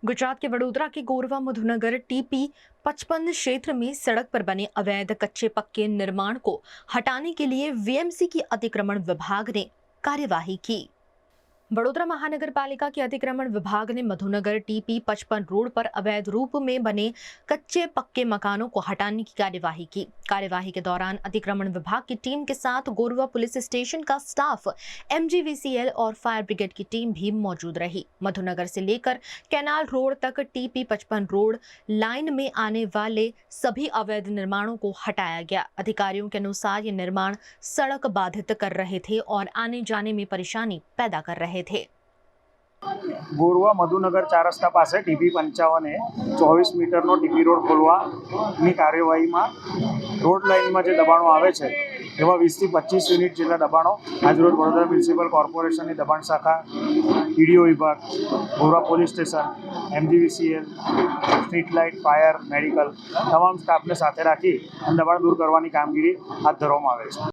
गुजरात के वडोदरा के गोरवा मधुनगर टीपी 55 क्षेत्र में सड़क पर बने अवैध कच्चे पक्के निर्माण को हटाने के लिए वीएमसी की अतिक्रमण विभाग ने कार्यवाही की। वडोदरा महानगर पालिका के अतिक्रमण विभाग ने मधुनगर टीपी 55 रोड पर अवैध रूप में बने कच्चे पक्के मकानों को हटाने की कार्यवाही की। कार्यवाही के दौरान अतिक्रमण विभाग की टीम के साथ गोरवा पुलिस स्टेशन का स्टाफ, एमजीवीसीएल और फायर ब्रिगेड की टीम भी मौजूद रही। मधुनगर से लेकर कैनाल रोड तक टीपी 55 रोड लाइन में आने वाले सभी अवैध निर्माणों को हटाया गया। अधिकारियों के अनुसार ये निर्माण सड़क बाधित कर रहे थे और आने जाने में परेशानी पैदा कर रहे थे। गोरवा मधुनगर 4 रस्ता पास टीपी 55 24 मीटर टीपी रोड खोलवानी कार्यवाही में रोड लाइन में दबाणों आवे छे एवं 20 થી 25 यूनिट जेटला दबाणों आज रोज वडोदरा म्युनिसिपल कॉर्पोरेशन की दबाण शाखा, ईडीओ विभाग, Gorwa police station, MGVCL, street light, fire, medical तमाम स्टाफ ने साथे राखी दबाण दूर करवानी कामगीरी हाथ धरवामां आवे छे।